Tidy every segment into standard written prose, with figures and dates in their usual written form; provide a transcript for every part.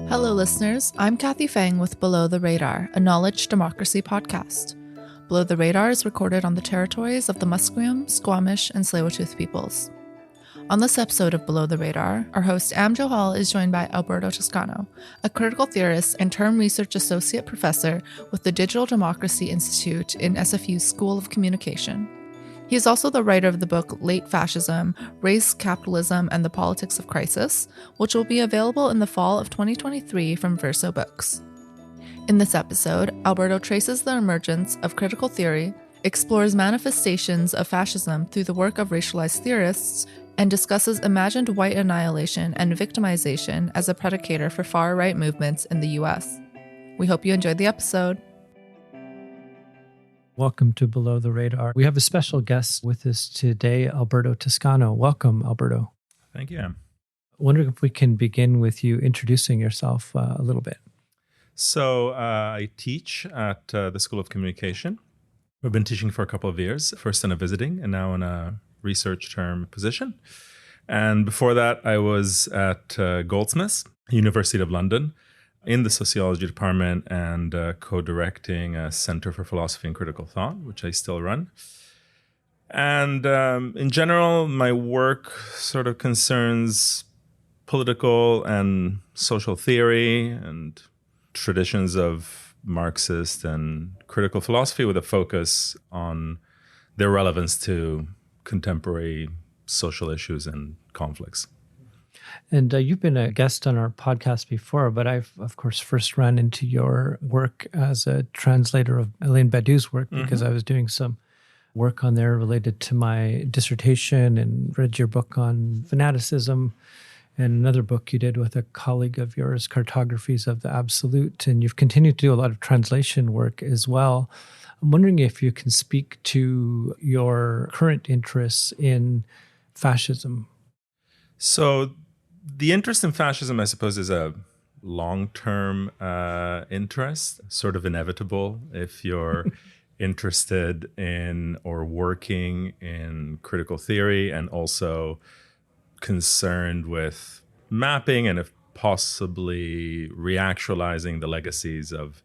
Hello, listeners. I'm Kathy Fang with Below the Radar, a knowledge democracy podcast. Below the Radar is recorded on the territories of the Musqueam, Squamish, and Tsleil-Waututh peoples. On this episode of Below the Radar, our host Am Johal is joined by Alberto Toscano, a critical theorist and term research associate professor with the Digital Democracy Institute in SFU's School of Communication. He is also the writer of the book Late-Fascism, Race, Capitalism, and the Politics of Crisis, which will be available in the fall of 2023 from Verso Books. In this episode, Alberto traces the emergence of critical theory, explores manifestations of fascism through the work of racialized theorists, and discusses imagined white annihilation and victimization as a predicator for far-right movements in the U.S. We hope you enjoyed the episode. Welcome to Below the Radar. We have a special guest with us today, Alberto Toscano. Welcome, Alberto. Thank you. I wonder if we can begin with you introducing yourself a little bit. So I teach at the School of Communication. I've been teaching for a couple of years, first in a visiting and now in a research term position. And before that, I was at Goldsmiths, University of London, in the sociology department and co-directing a Center for Philosophy and Critical Thought, which I still run. And in general, my work sort of concerns political and social theory and traditions of Marxist and critical philosophy with a focus on their relevance to contemporary social issues and conflicts. And you've been a guest on our podcast before, but I've, of course, first run into your work as a translator of Alain Badiou's work because I was doing some work on there related to my dissertation and read your book on fanaticism and another book you did with a colleague of yours, Cartographies of the Absolute. And you've continued to do a lot of translation work as well. I'm wondering if you can speak to your current interests in fascism. So the interest in fascism, I suppose, is a long-term interest, sort of inevitable if you're interested in or working in critical theory and also concerned with mapping and if possibly reactualizing the legacies of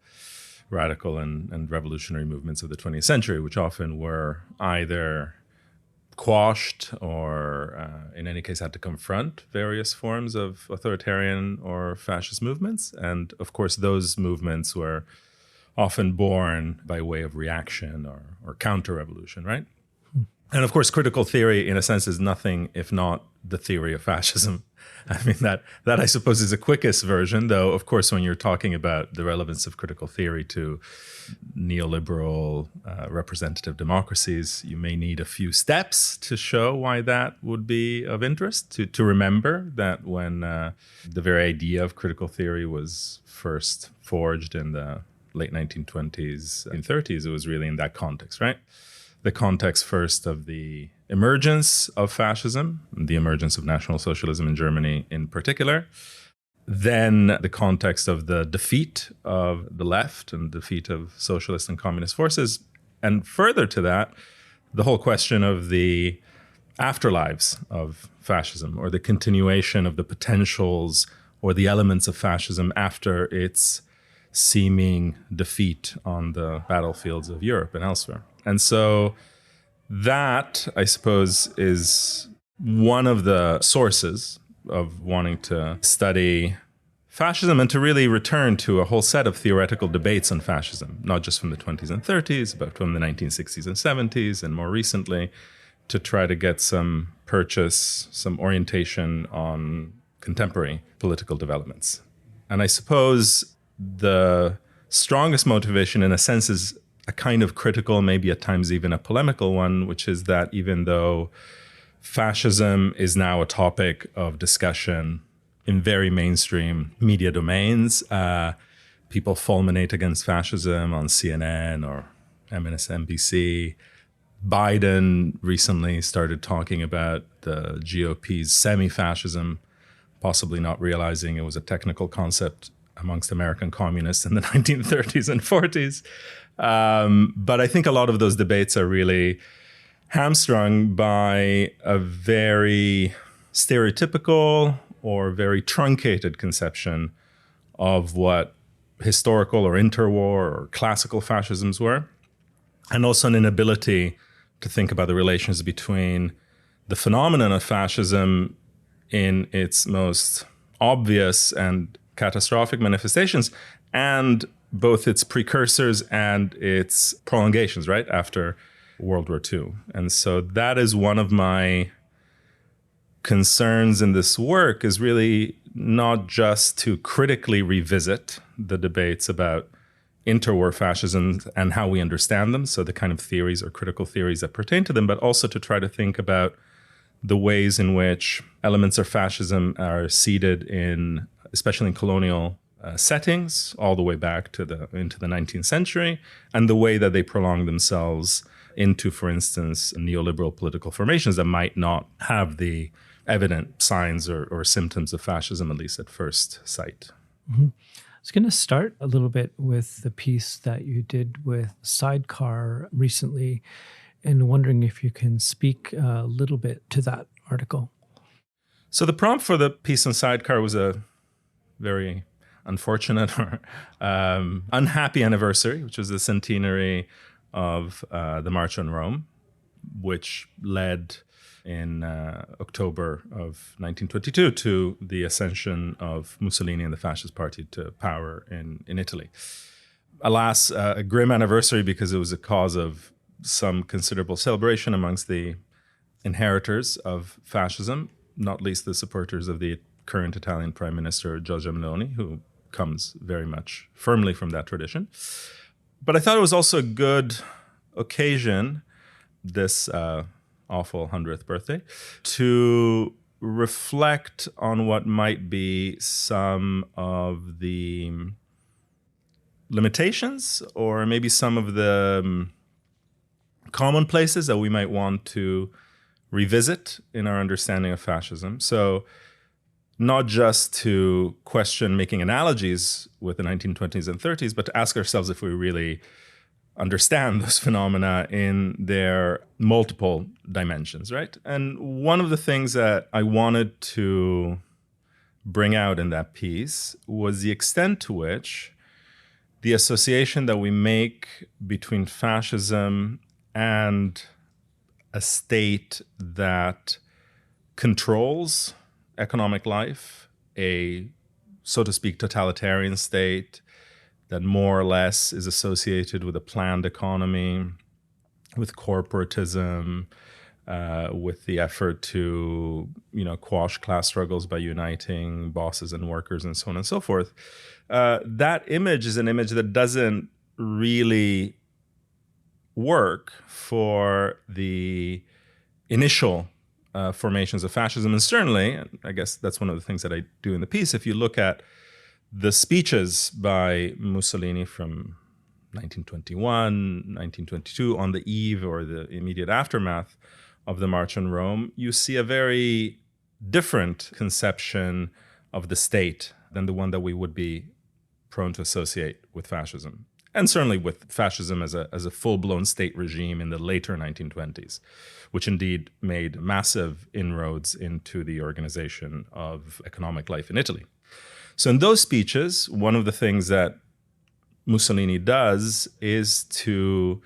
radical and revolutionary movements of the 20th century, which often were either quashed or in any case had to confront various forms of authoritarian or fascist movements. And of course, those movements were often born by way of reaction or counter-revolution, right? And of course, critical theory, in a sense, is nothing if not the theory of fascism. I mean, that I suppose is the quickest version, though, of course, when you're talking about the relevance of critical theory to neoliberal representative democracies, you may need a few steps to show why that would be of interest, to remember that when the very idea of critical theory was first forged in the late 1920s and 30s, it was really in that context, right? The context first of the emergence of fascism, the emergence of National Socialism in Germany in particular, then the context of the defeat of the left and defeat of socialist and communist forces, and further to that, the whole question of the afterlives of fascism or the continuation of the potentials or the elements of fascism after its seeming defeat on the battlefields of Europe and elsewhere. And so that, I suppose, is one of the sources of wanting to study fascism and to really return to a whole set of theoretical debates on fascism, not just from the 20s and 30s, but from the 1960s and 70s, and more recently, to try to get some purchase, some orientation on contemporary political developments. And I suppose the strongest motivation, in a sense, is a kind of critical, maybe at times even a polemical one, which is that even though fascism is now a topic of discussion in very mainstream media domains, people fulminate against fascism on CNN or MSNBC. Biden recently started talking about the GOP's semi-fascism, possibly not realizing it was a technical concept amongst American communists in the 1930s and 40s. But I think a lot of those debates are really hamstrung by a very stereotypical or very truncated conception of what historical or interwar or classical fascisms were, and also an inability to think about the relations between the phenomenon of fascism in its most obvious and catastrophic manifestations and both its precursors and its prolongations, right, after World War II. And so that is one of my concerns in this work, is really not just to critically revisit the debates about interwar fascism and how we understand them, so the kind of theories or critical theories that pertain to them, but also to try to think about the ways in which elements of fascism are seated in, especially in colonial settings, all the way back to into the 19th century, and the way that they prolong themselves into, for instance, neoliberal political formations that might not have the evident signs or symptoms of fascism, at least at first sight. Mm-hmm. I was going to start a little bit with the piece that you did with Sidecar recently, and wondering if you can speak a little bit to that article. So the prompt for the piece on Sidecar was a very unfortunate or unhappy anniversary, which was the centenary of the March on Rome, which led in October of 1922 to the ascension of Mussolini and the Fascist Party to power in Italy. Alas, a grim anniversary because it was a cause of some considerable celebration amongst the inheritors of fascism, not least the supporters of the current Italian Prime Minister, Giorgia Meloni, who comes very much firmly from that tradition. But I thought it was also a good occasion, this awful 100th birthday, to reflect on what might be some of the limitations or maybe some of the commonplaces that we might want to revisit in our understanding of fascism. So not just to question making analogies with the 1920s and 30s, but to ask ourselves if we really understand those phenomena in their multiple dimensions, right? And one of the things that I wanted to bring out in that piece was the extent to which the association that we make between fascism and a state that controls economic life, a, so to speak, totalitarian state that more or less is associated with a planned economy, with corporatism, with the effort to, quash class struggles by uniting bosses and workers and so on and so forth. That image is an image that doesn't really work for the initial formations of fascism. And certainly, and I guess that's one of the things that I do in the piece, if you look at the speeches by Mussolini from 1921, 1922, on the eve or the immediate aftermath of the March on Rome, you see a very different conception of the state than the one that we would be prone to associate with fascism. And certainly with fascism as a full-blown state regime in the later 1920s, which indeed made massive inroads into the organization of economic life in Italy. So in those speeches, one of the things that Mussolini does is to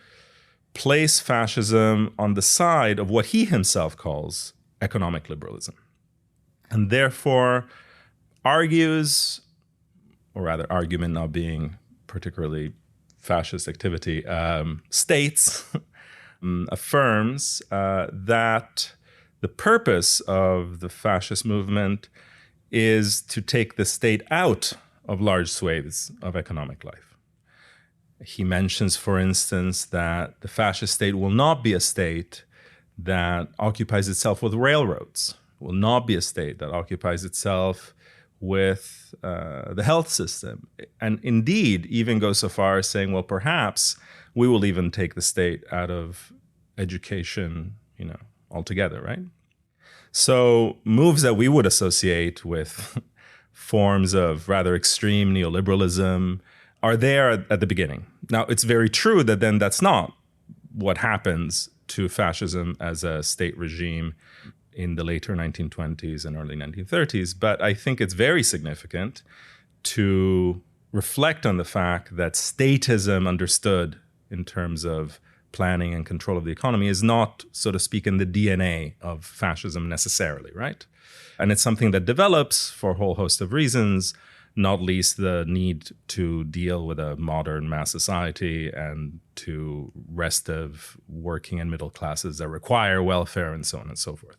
place fascism on the side of what he himself calls economic liberalism, and therefore argues, or rather argument not being particularly fascist activity, states, affirms that the purpose of the fascist movement is to take the state out of large swathes of economic life. He mentions, for instance, that the fascist state will not be a state that occupies itself with railroads, will not be a state that occupies itself with the health system, and indeed even goes so far as saying, well, perhaps we will even take the state out of education, altogether, right? So moves that we would associate with forms of rather extreme neoliberalism are there at the beginning. Now, it's very true that then that's not what happens to fascism as a state regime in the later 1920s and early 1930s. But I think it's very significant to reflect on the fact that statism understood in terms of planning and control of the economy is not, so to speak, in the DNA of fascism necessarily, right? And it's something that develops for a whole host of reasons, not least the need to deal with a modern mass society and to restive working and middle classes that require welfare and so on and so forth.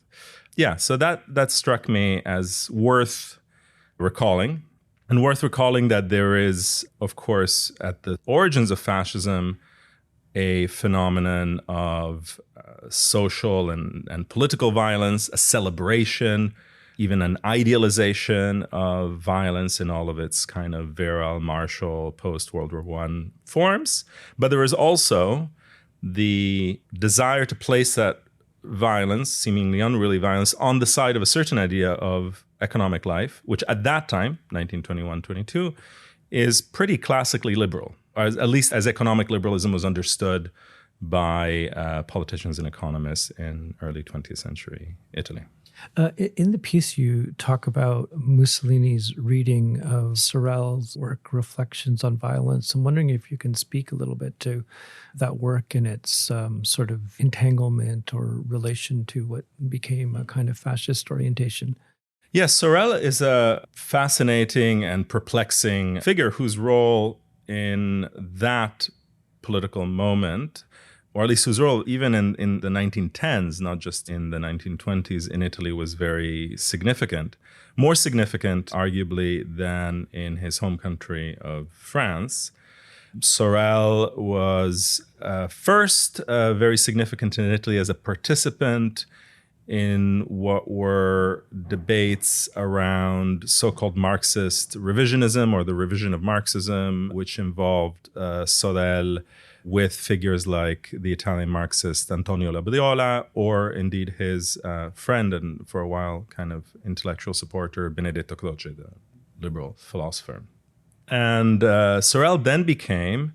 Yeah, so that struck me as worth recalling. And worth recalling that there is, of course, at the origins of fascism, a phenomenon of social and political violence, a celebration, even an idealization of violence in all of its kind of virile, martial, post-World War I forms. But there is also the desire to place that violence, seemingly unruly violence, on the side of a certain idea of economic life, which at that time, 1921-22, is pretty classically liberal, or at least as economic liberalism was understood by politicians and economists in early 20th century Italy. In the piece, you talk about Mussolini's reading of Sorel's work, Reflections on Violence. I'm wondering if you can speak a little bit to that work and its sort of entanglement or relation to what became a kind of fascist orientation. Yes, Sorel is a fascinating and perplexing figure whose role in that political moment, or at least whose role even in the 1910s, not just in the 1920s in Italy, was very significant. More significant, arguably, than in his home country of France. Sorel was first very significant in Italy as a participant in what were debates around so-called Marxist revisionism, or the revision of Marxism, which involved Sorel with figures like the Italian Marxist Antonio Labriola, or indeed his friend and for a while kind of intellectual supporter Benedetto Croce, the liberal philosopher. And Sorel then became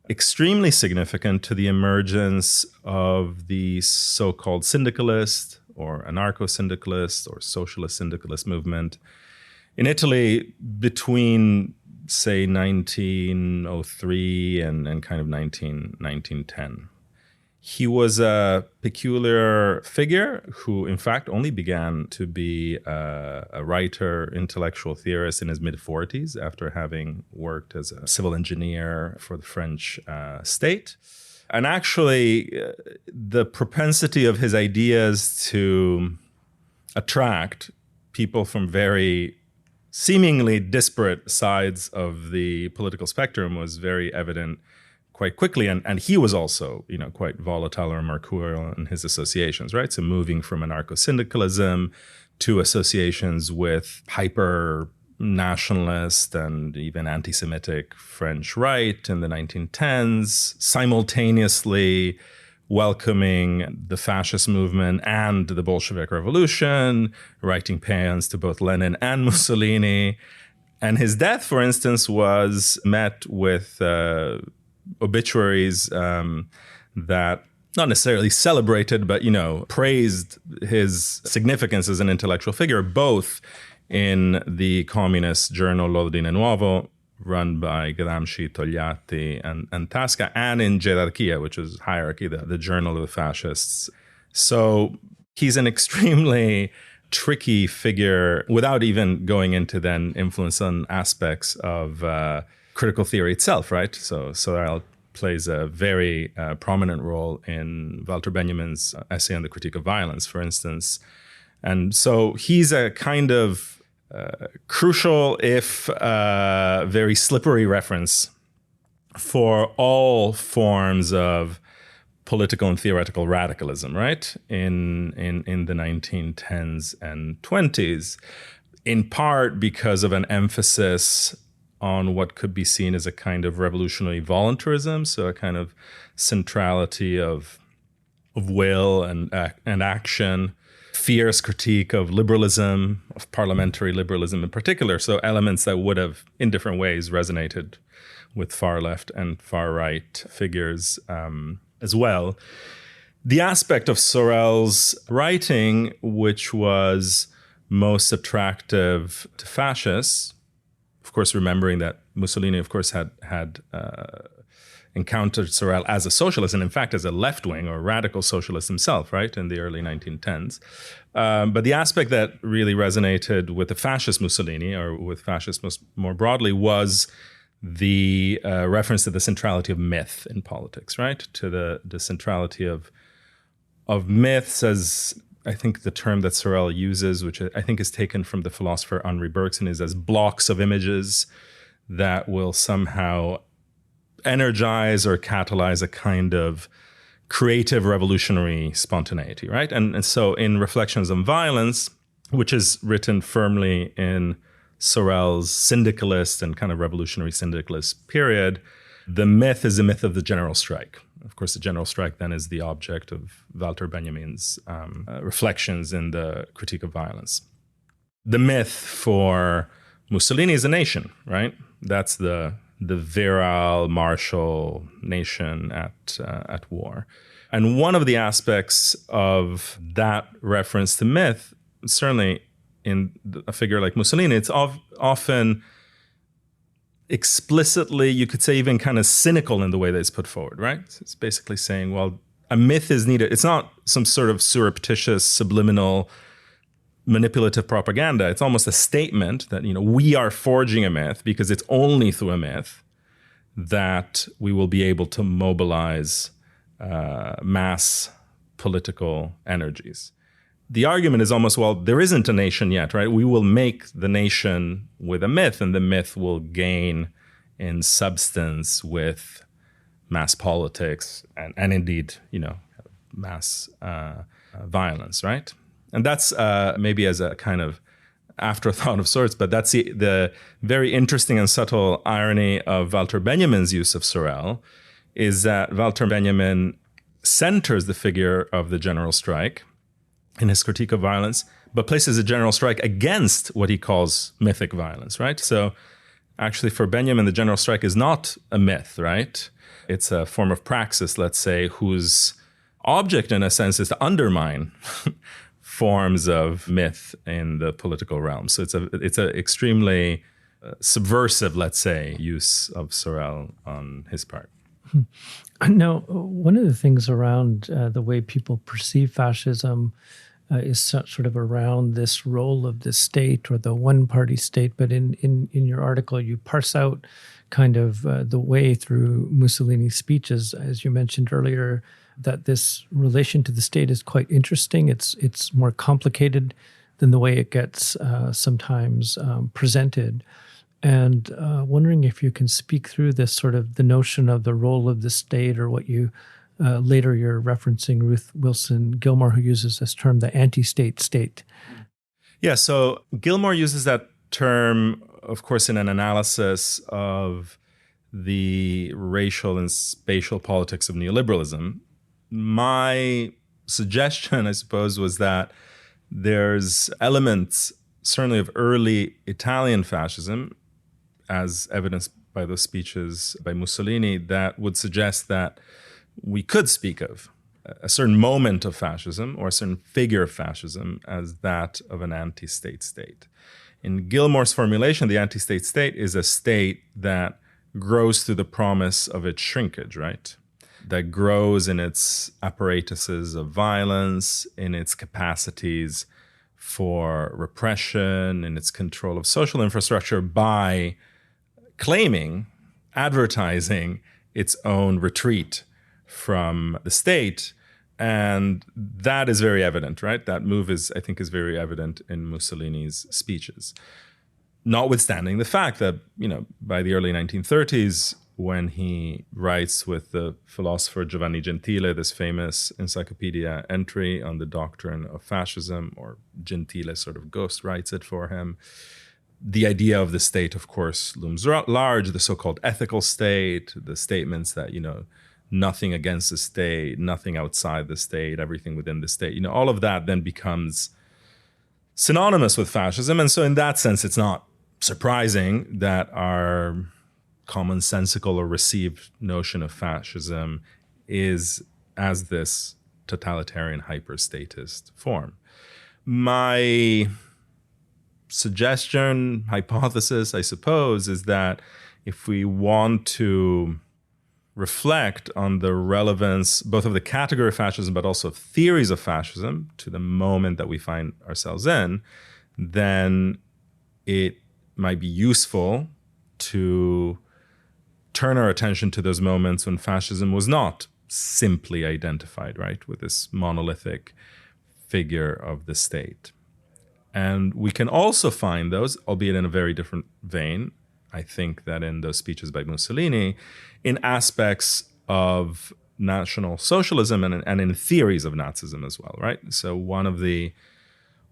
extremely significant to the emergence of the so-called syndicalist or anarcho-syndicalist or socialist syndicalist movement in Italy between, say, 1903 and kind of 1910. He was a peculiar figure who, in fact, only began to be a writer, intellectual theorist in his mid-40s after having worked as a civil engineer for the French state. And actually, the propensity of his ideas to attract people from very seemingly disparate sides of the political spectrum was very evident quite quickly. And he was also, quite volatile or mercurial in his associations, right? So moving from anarcho-syndicalism to associations with hyper-nationalist and even anti-Semitic French right in the 1910s, simultaneously welcoming the fascist movement and the Bolshevik Revolution, writing paeans to both Lenin and Mussolini. And his death, for instance, was met with obituaries that not necessarily celebrated, but, praised his significance as an intellectual figure, both in the communist journal L'Ordine Nuovo, run by Gramsci, Togliatti, and Tasca, and in Gerarchia, which is Hierarchy, the journal of the fascists. So he's an extremely tricky figure without even going into then influence on aspects of critical theory itself, right? So Sorel plays a very prominent role in Walter Benjamin's essay on the critique of violence, for instance. And so he's a kind of crucial, if very slippery reference for all forms of political and theoretical radicalism, right? In the 1910s and 20s, in part because of an emphasis on what could be seen as a kind of revolutionary voluntarism, so a kind of centrality of will and action, fierce critique of liberalism, of parliamentary liberalism in particular, so elements that would have, in different ways, resonated with far left and far right figures as well. The aspect of Sorel's writing, which was most attractive to fascists, Of course, remembering that Mussolini, of course, had encountered Sorel as a socialist, and in fact as a left-wing or radical socialist himself, right, in the early 1910s. But the aspect that really resonated with the fascist Mussolini, or with fascists more broadly, was the reference to the centrality of myth in politics, right? To the centrality of myths, as I think the term that Sorel uses, which I think is taken from the philosopher Henri Bergson, is as blocks of images that will somehow energize or catalyze a kind of creative revolutionary spontaneity, right? And so in Reflections on Violence, which is written firmly in Sorel's syndicalist and kind of revolutionary syndicalist period, the myth is the myth of the general strike. Of course, the general strike then is the object of Walter Benjamin's reflections in the Critique of Violence. The myth for Mussolini is a nation, right? That's the virile, martial nation at war. And one of the aspects of that reference to myth, certainly in a figure like Mussolini, it's often explicitly, you could say even kind of cynical in the way that it's put forward, right? It's basically saying, well, a myth is needed. It's not some sort of surreptitious, subliminal, manipulative propaganda. It's almost a statement that, we are forging a myth because it's only through a myth that we will be able to mobilize mass political energies. The argument is almost, well, there isn't a nation yet, right? We will make the nation with a myth, and the myth will gain in substance with mass politics and indeed, mass violence, right? And that's maybe as a kind of afterthought of sorts, but that's the very interesting and subtle irony of Walter Benjamin's use of Sorel, is that Walter Benjamin centers the figure of the general strike in his Critique of Violence, but places the general strike against what he calls mythic violence, right? So actually for Benjamin, the general strike is not a myth, right? It's a form of praxis, let's say, whose object in a sense is to undermine forms of myth in the political realm. So it's a extremely subversive, let's say, use of Sorel on his part. Now, one of the things around the way people perceive fascism is sort of around this role of the state or the one-party state. But in your article, you parse out kind of the way through Mussolini's speeches, as you mentioned earlier, that this relation to the state is quite interesting. It's more complicated than the way it gets sometimes presented. And wondering if you can speak through this sort of the notion of the role of the state, or what you later you're referencing Ruth Wilson Gilmore, who uses this term, the anti-state state. Yeah, so Gilmore uses that term, of course, in an analysis of the racial and spatial politics of neoliberalism. My suggestion, I suppose, was that there's elements, certainly of early Italian fascism, as evidenced by those speeches by Mussolini, that would suggest that we could speak of a certain moment of fascism or a certain figure of fascism as that of an anti-state state. In Gilmore's formulation, the anti-state state is a state that grows through the promise of its shrinkage, right? That grows in its apparatuses of violence, in its capacities for repression, in its control of social infrastructure by claiming, advertising its own retreat from the state. And that is very evident, right? That move I think is very evident in Mussolini's speeches. Notwithstanding the fact that, by the early 1930s, when he writes with the philosopher Giovanni Gentile, this famous encyclopedia entry on the doctrine of fascism, or Gentile sort of ghost writes it for him, the idea of the state, of course, looms large, the so-called ethical state, the statements that, nothing against the state, nothing outside the state, everything within the state, all of that then becomes synonymous with fascism. And so in that sense, it's not surprising that our commonsensical or received notion of fascism is as this totalitarian hyper-statist form. My suggestion, hypothesis, I suppose, is that if we want to reflect on the relevance both of the category of fascism but also of theories of fascism to the moment that we find ourselves in, then it might be useful to turn our attention to those moments when fascism was not simply identified, right, with this monolithic figure of the state. And we can also find those, albeit in a very different vein, I think, that in those speeches by Mussolini, in aspects of National Socialism and in theories of Nazism as well, right? So one of the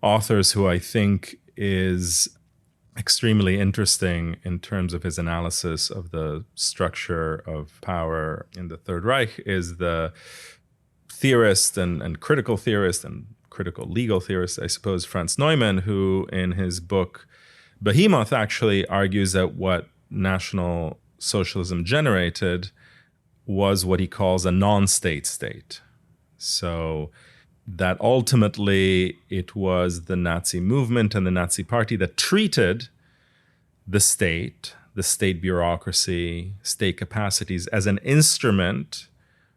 authors who I think is extremely interesting in terms of his analysis of the structure of power in the Third Reich is the theorist and critical theorist and critical legal theorist, I suppose, Franz Neumann, who in his book Behemoth actually argues that what National Socialism generated was what he calls a non-state state. So that ultimately it was the Nazi movement and the Nazi party that treated the state bureaucracy, state capacities as an instrument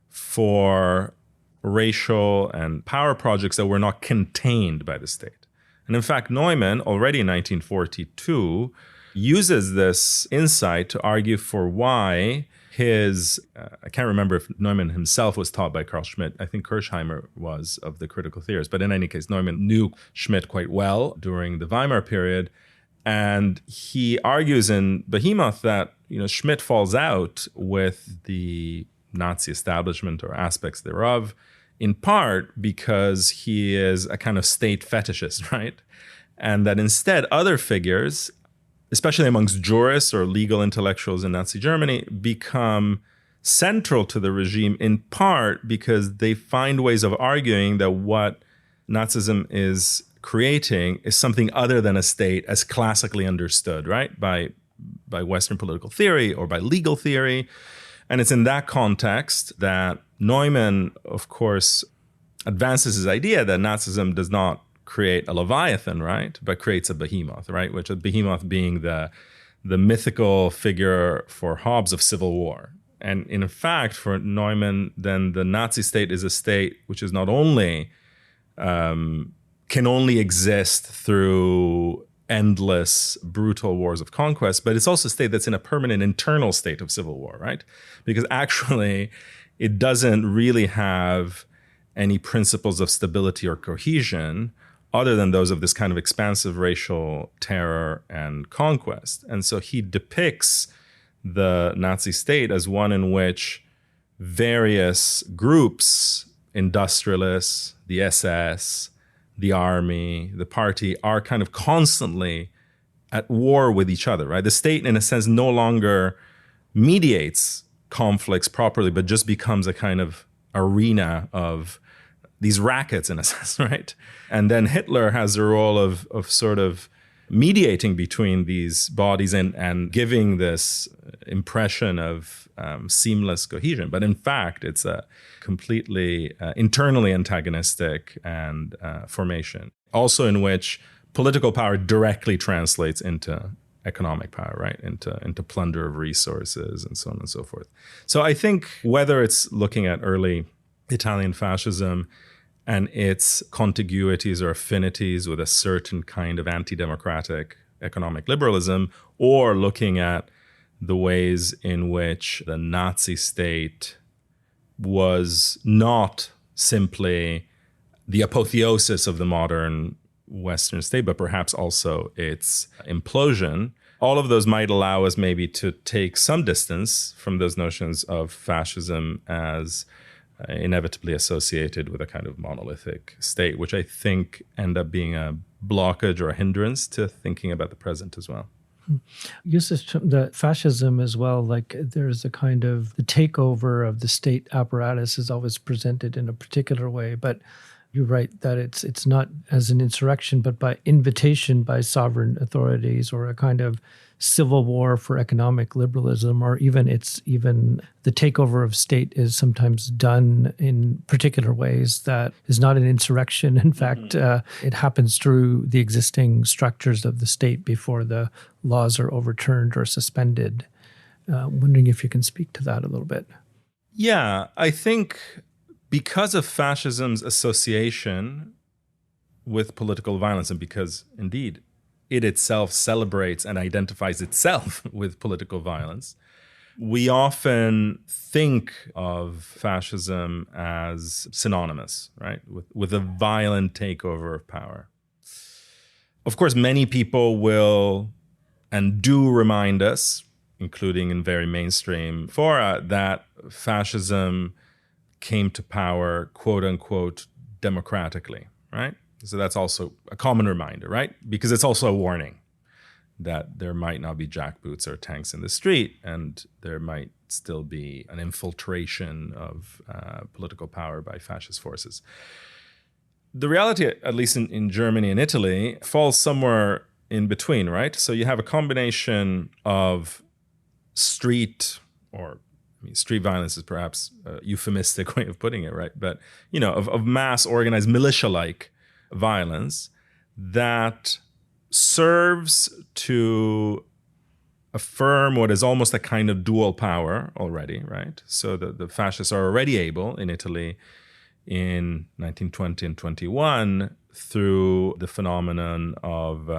for racial and power projects that were not contained by the state. And in fact, Neumann, already in 1942, uses this insight to argue for why his, I can't remember if Neumann himself was taught by Carl Schmitt. I think Kirchheimer was, of the critical theorists. But in any case, Neumann knew Schmitt quite well during the Weimar period. And he argues in Behemoth that, Schmitt falls out with the Nazi establishment or aspects thereof, in part because he is a kind of state fetishist, right? And that instead other figures, especially amongst jurists or legal intellectuals in Nazi Germany, become central to the regime in part because they find ways of arguing that what Nazism is creating is something other than a state as classically understood, right? By Western political theory or by legal theory. And it's in that context that Neumann, of course, advances his idea that Nazism does not create a Leviathan, right, but creates a behemoth, right, which a behemoth being the mythical figure for Hobbes of civil war. And in fact, for Neumann, then the Nazi state is a state which is not only can only exist through endless, brutal wars of conquest, but it's also a state that's in a permanent internal state of civil war, right? Because actually, it doesn't really have any principles of stability or cohesion other than those of this kind of expansive racial terror and conquest. And so he depicts the Nazi state as one in which various groups, industrialists, the SS, the army, the party, are kind of constantly at war with each other, right? The state, in a sense, no longer mediates conflicts properly, but just becomes a kind of arena of these rackets, in a sense, right? And then Hitler has the role of sort of mediating between these bodies and giving this impression of seamless cohesion. But in fact, it's a completely internally antagonistic and formation, also in which political power directly translates into economic power, right? Into plunder of resources and so on and so forth. So I think whether it's looking at early Italian fascism and its contiguities or affinities with a certain kind of anti-democratic economic liberalism, or looking at the ways in which the Nazi state was not simply the apotheosis of the modern Western state, but perhaps also its implosion. All of those might allow us maybe to take some distance from those notions of fascism as inevitably associated with a kind of monolithic state, which I think end up being a blockage or a hindrance to thinking about the present as well. Uses the fascism as well, like there's a kind of the takeover of the state apparatus is always presented in a particular way, but You're right that it's not as an insurrection, but by invitation by sovereign authorities, or a kind of civil war for economic liberalism, or even the takeover of state is sometimes done in particular ways that is not an insurrection. In fact, it happens through the existing structures of the state before the laws are overturned or suspended. Wondering if you can speak to that a little bit. Yeah, I think because of fascism's association with political violence, and because indeed it itself celebrates and identifies itself with political violence, we often think of fascism as synonymous, right, with a violent takeover of power. Of course, many people will and do remind us, including in very mainstream fora, that fascism came to power, quote unquote, democratically, right? So that's also a common reminder, right? Because it's also a warning that there might not be jackboots or tanks in the street, and there might still be an infiltration of political power by fascist forces. The reality, at least in Germany and Italy, falls somewhere in between, right? So you have a combination of street violence is perhaps a euphemistic way of putting it, right? But, of mass organized militia-like violence that serves to affirm what is almost a kind of dual power already, right? So the fascists are already able in Italy in 1920 and 21 through the phenomenon of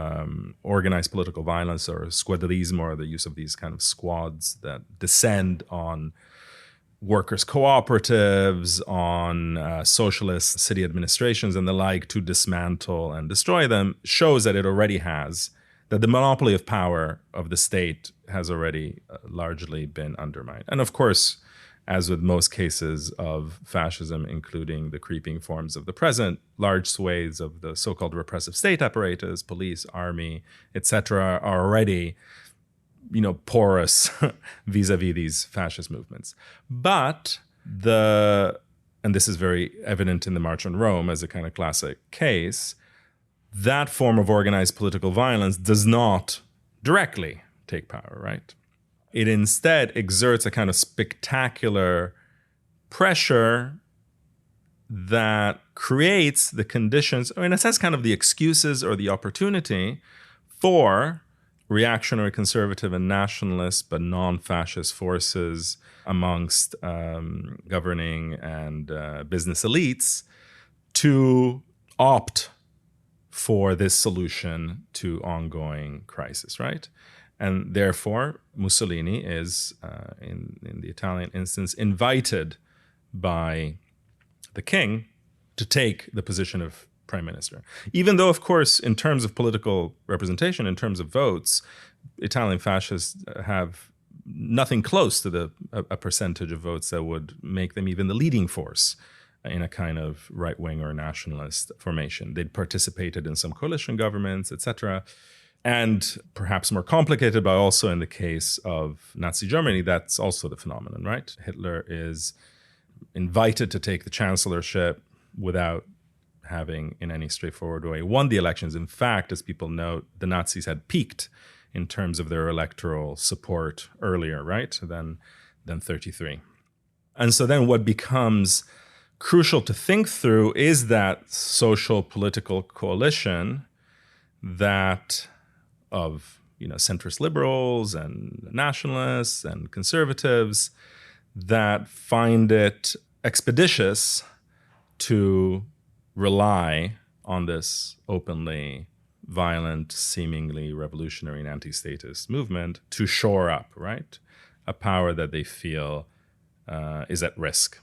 organized political violence, or squadrismo, or the use of these kind of squads that descend on workers' cooperatives, on socialist city administrations and the like, to dismantle and destroy them, shows that that the monopoly of power of the state has already largely been undermined. And of course, as with most cases of fascism, including the creeping forms of the present, large swathes of the so-called repressive state apparatus, police, army, etc., are already porous vis-a-vis these fascist movements. But and this is very evident in the March on Rome as a kind of classic case, that form of organized political violence does not directly take power, right? It instead exerts a kind of spectacular pressure that creates the conditions, or in a sense, kind of the excuses or the opportunity for reactionary, conservative, and nationalist, but non-fascist forces amongst governing and business elites to opt for this solution to ongoing crisis, right? And therefore, Mussolini is, in the Italian instance, invited by the king to take the position of prime minister. Even though, of course, in terms of political representation, in terms of votes, Italian fascists have nothing close to a percentage of votes that would make them even the leading force in a kind of right-wing or nationalist formation. They'd participated in some coalition governments, etc. And perhaps more complicated, but also in the case of Nazi Germany, that's also the phenomenon, right? Hitler is invited to take the chancellorship without having, in any straightforward way, won the elections. In fact, as people note, the Nazis had peaked in terms of their electoral support earlier, right, than 33. And so then what becomes crucial to think through is that social political coalition that of centrist liberals and nationalists and conservatives that find it expeditious to rely on this openly violent, seemingly revolutionary and anti-statist movement to shore up, right, a power that they feel is at risk.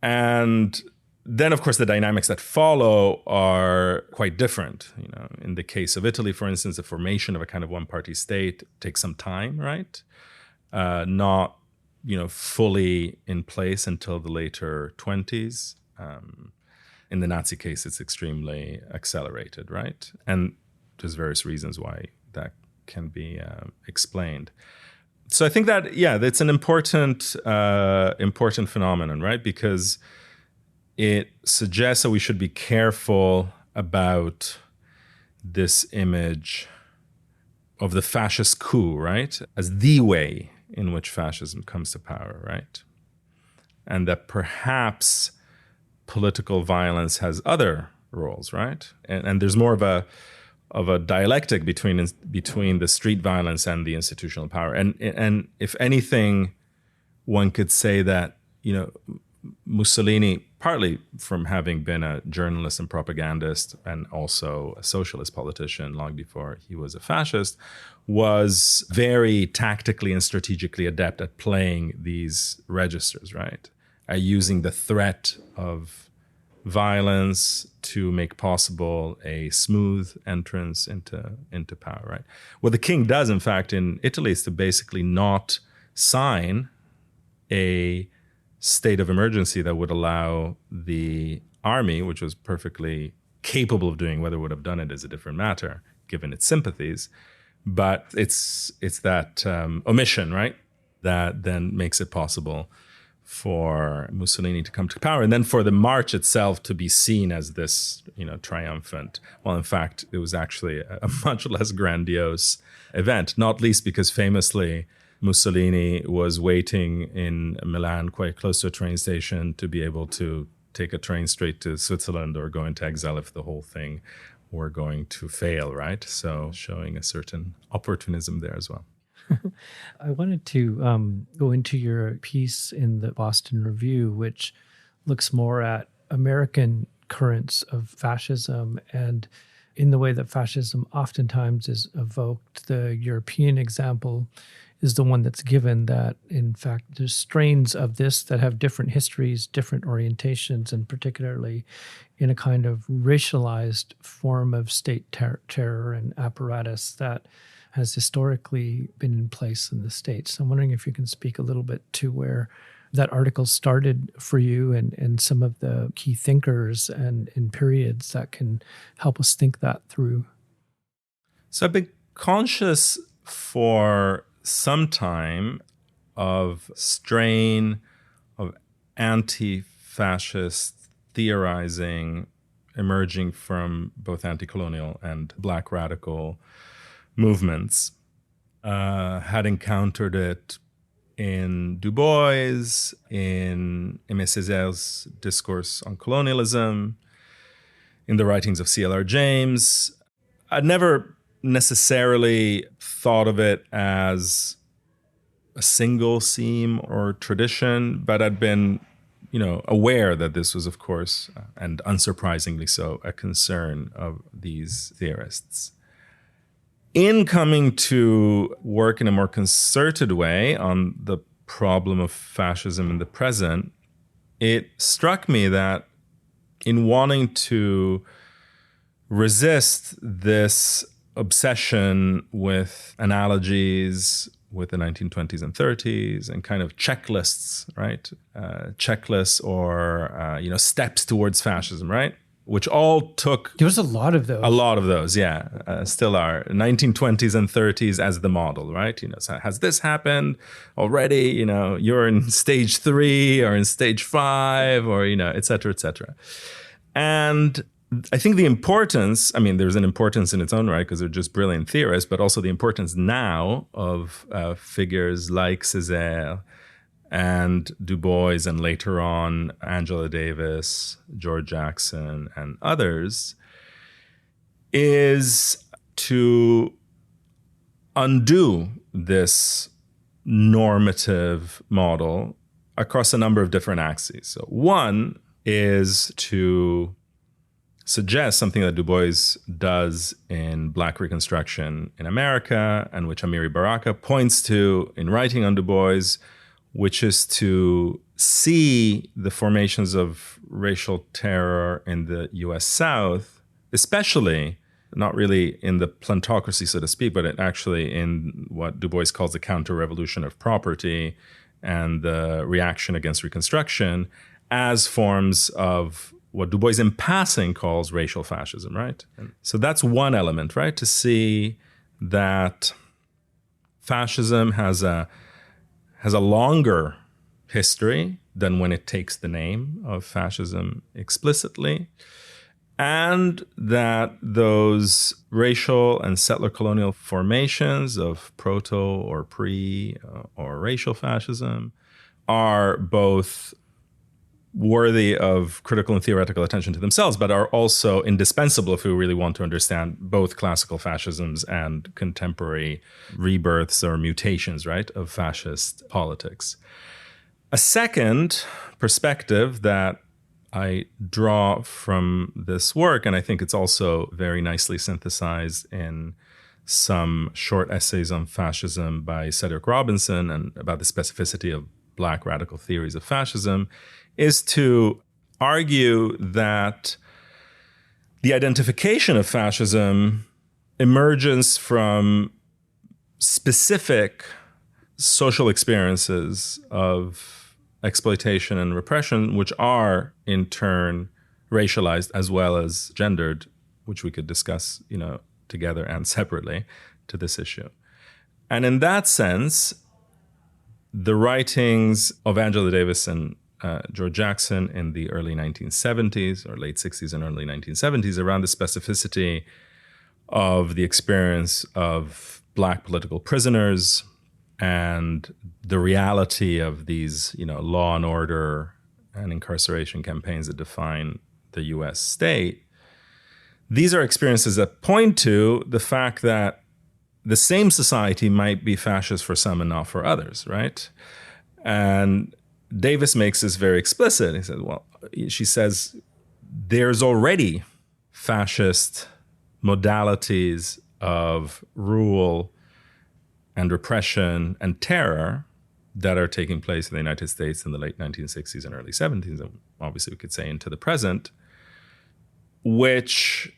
And then, of course, the dynamics that follow are quite different. In the case of Italy, for instance, the formation of a kind of one-party state takes some time, right? Not, fully in place until the later 20s. In the Nazi case, it's extremely accelerated, right? And there's various reasons why that can be explained. So I think that, it's an important phenomenon, right? Because it suggests that we should be careful about this image of the fascist coup, right, as the way in which fascism comes to power, right? And that perhaps political violence has other roles, right? And there's more of a dialectic between the street violence and the institutional power. And if anything, one could say that, Mussolini, partly from having been a journalist and propagandist and also a socialist politician long before he was a fascist, was very tactically and strategically adept at playing these registers, right? Using the threat of violence to make possible a smooth entrance into power, right? What the king does, in fact, in Italy is to basically not sign a state of emergency that would allow the army, which was perfectly capable of doing, whether it would have done it is a different matter, given its sympathies. But it's that omission, right, that then makes it possible for Mussolini to come to power, and then for the march itself to be seen as this, triumphant. Well, in fact, it was actually a much less grandiose event, not least because famously Mussolini was waiting in Milan, quite close to a train station, to be able to take a train straight to Switzerland or go into exile if the whole thing were going to fail, right? So showing a certain opportunism there as well. I wanted to go into your piece in the Boston Review, which looks more at American currents of fascism, and in the way that fascism oftentimes is evoked, the European example is the one that's given, that in fact there's strains of this that have different histories, different orientations, and particularly in a kind of racialized form of state terror and apparatus that has historically been in place in the States. I'm wondering if you can speak a little bit to where that article started for you and some of the key thinkers and in periods that can help us think that through. So I've been conscious for some time of strain of anti-fascist theorizing emerging from both anti-colonial and Black radical movements. Had encountered it in Du Bois, in Aimé Césaire's discourse on colonialism, in the writings of C.L.R. James. I'd never necessarily thought of it as a single theme or tradition, but I'd been, aware that this was, of course, and unsurprisingly so, a concern of these theorists. In coming to work in a more concerted way on the problem of fascism in the present, it struck me that in wanting to resist this obsession with analogies with the 1920s and 30s and kind of checklists, right? Checklists or, steps towards fascism, right? Which all took... There was a lot of those. A lot of those, yeah. Still are. 1920s and 30s as the model, right? So has this happened already? You're in stage 3 or in stage 5 or, et cetera, et cetera. And I think the importance, there's an importance in its own right because they're just brilliant theorists, but also the importance now of figures like Césaire and Du Bois, and later on Angela Davis, George Jackson, and others, is to undo this normative model across a number of different axes. So one is to suggest something that Du Bois does in Black Reconstruction in America, and which Amiri Baraka points to in writing on Du Bois, which is to see the formations of racial terror in the U.S. South, especially, not really in the plantocracy, so to speak, but actually in what Du Bois calls the counter-revolution of property and the reaction against Reconstruction, as forms of what Du Bois in passing calls racial fascism, right? And so that's one element, right? To see that fascism has a longer history than when it takes the name of fascism explicitly, and that those racial and settler colonial formations of proto or pre or racial fascism are both worthy of critical and theoretical attention to themselves, but are also indispensable if we really want to understand both classical fascisms and contemporary rebirths or mutations, right, of fascist politics. A second perspective that I draw from this work, and I think it's also very nicely synthesized in some short essays on fascism by Cedric Robinson and about the specificity of Black radical theories of fascism, is to argue that the identification of fascism emerges from specific social experiences of exploitation and repression, which are in turn racialized as well as gendered, which we could discuss, together and separately to this issue. And in that sense, the writings of Angela Davis and George Jackson in the early 1970s or late 60s and early 1970s around the specificity of the experience of Black political prisoners and the reality of these, law and order and incarceration campaigns that define the US state. These are experiences that point to the fact that the same society might be fascist for some and not for others, right? And Davis makes this very explicit. She says, there's already fascist modalities of rule and repression and terror that are taking place in the United States in the late 1960s and early 70s, and obviously we could say into the present, which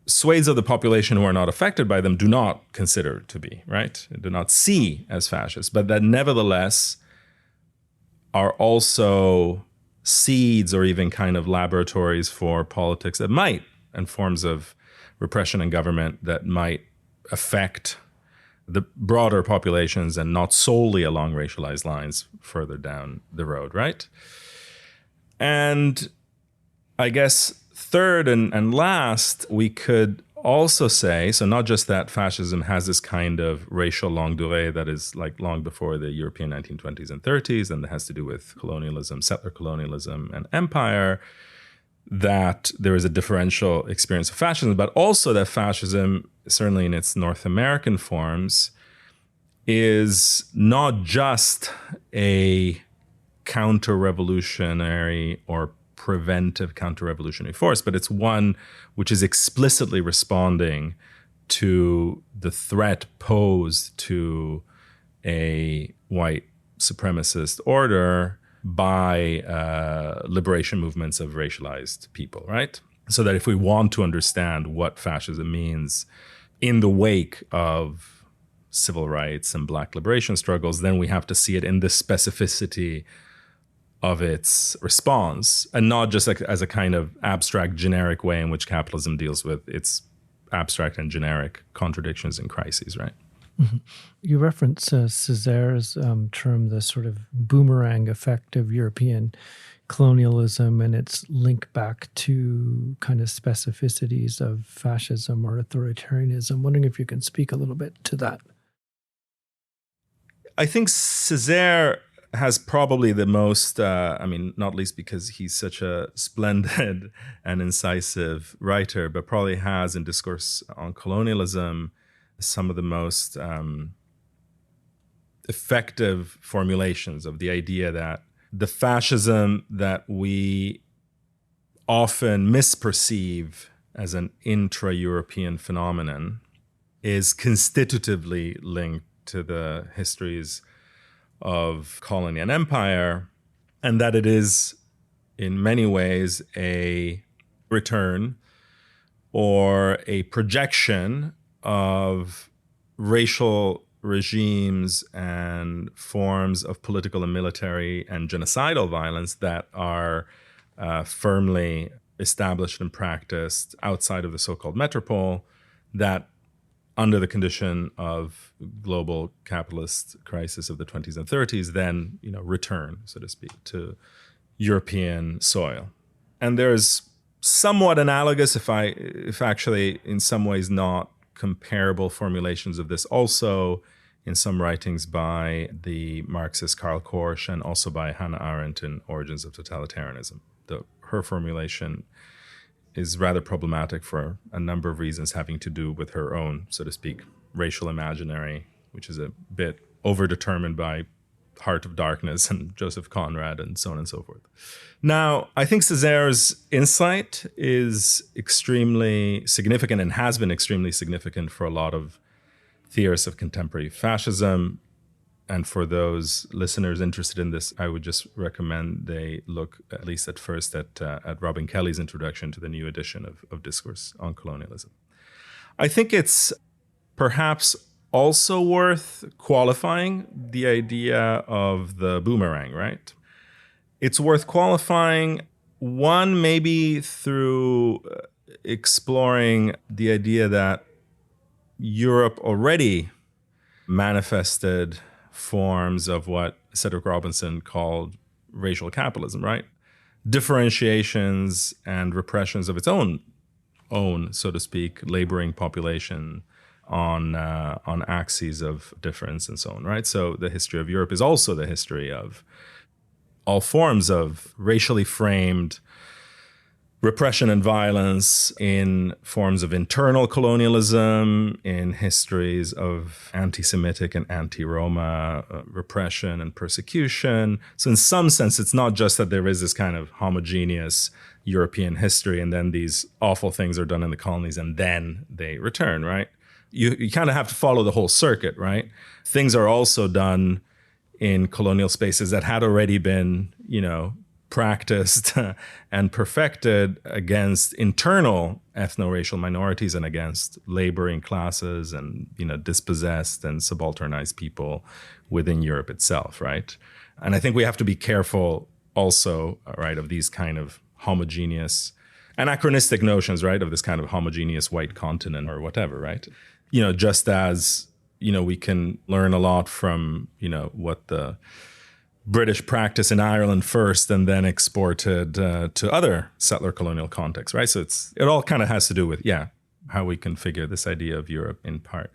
swathes of the population who are not affected by them do not consider to be, right? Do not see as fascist, but that nevertheless are also seeds or even kind of laboratories for politics that might, and forms of repression and government that might affect the broader populations and not solely along racialized lines further down the road, right? And I guess third and last, we could also say, so not just that fascism has this kind of racial longue durée that is like long before the European 1920s and 30s, and that has to do with colonialism, settler colonialism, and empire, that there is a differential experience of fascism, but also that fascism, certainly in its North American forms, is not just a counter-revolutionary or preventive counter-revolutionary force, but it's one which is explicitly responding to the threat posed to a white supremacist order by liberation movements of racialized people, right? So that if we want to understand what fascism means in the wake of civil rights and Black liberation struggles, then we have to see it in the specificity of its response, and not just like as a kind of abstract, generic way in which capitalism deals with its abstract and generic contradictions and crises, right? Mm-hmm. You reference Césaire's term, the sort of boomerang effect of European colonialism and its link back to kind of specificities of fascism or authoritarianism. I'm wondering if you can speak a little bit to that. I think Césaire has probably the most, not least because he's such a splendid and incisive writer, but probably has in discourse on colonialism some of the most effective formulations of the idea that the fascism that we often misperceive as an intra-European phenomenon is constitutively linked to the histories of colony and empire, and that it is in many ways a return or a projection of racial regimes and forms of political and military and genocidal violence that are firmly established and practiced outside of the so-called metropole, that under the condition of global capitalist crisis of the 20s and 30s, then, return, so to speak, to European soil. And there's somewhat analogous, if actually in some ways not comparable, formulations of this also in some writings by the Marxist Karl Korsch and also by Hannah Arendt in Origins of Totalitarianism. Her formulation is rather problematic for a number of reasons having to do with her own, so to speak, racial imaginary, which is a bit overdetermined by Heart of Darkness and Joseph Conrad and so on and so forth. Now, I think Césaire's insight is extremely significant and has been extremely significant for a lot of theorists of contemporary fascism. And for those listeners interested in this, I would just recommend they look, at least at first, at Robin Kelly's introduction to the new edition of Discourse on Colonialism. I think it's perhaps also worth qualifying the idea of the boomerang, right? It's worth qualifying, one, maybe through exploring the idea that Europe already manifested forms of what Cedric Robinson called racial capitalism, right? Differentiations and repressions of its own, so to speak, laboring population on axes of difference and so on, right? So the history of Europe is also the history of all forms of racially framed repression and violence, in forms of internal colonialism, in histories of anti-Semitic and anti-Roma repression and persecution. So in some sense, it's not just that there is this kind of homogeneous European history and then these awful things are done in the colonies and then they return, right? You kind of have to follow the whole circuit, right? Things are also done in colonial spaces that had already been, practiced and perfected against internal ethno-racial minorities and against laboring classes and, dispossessed and subalternized people within Europe itself, right? And I think we have to be careful also, right, of these kind of homogeneous, anachronistic notions, right, of this kind of homogeneous white continent or whatever, right? Just as, we can learn a lot from, what the British practice in Ireland first and then exported to other settler colonial contexts, right? So it all kind of has to do with, how we configure this idea of Europe in part.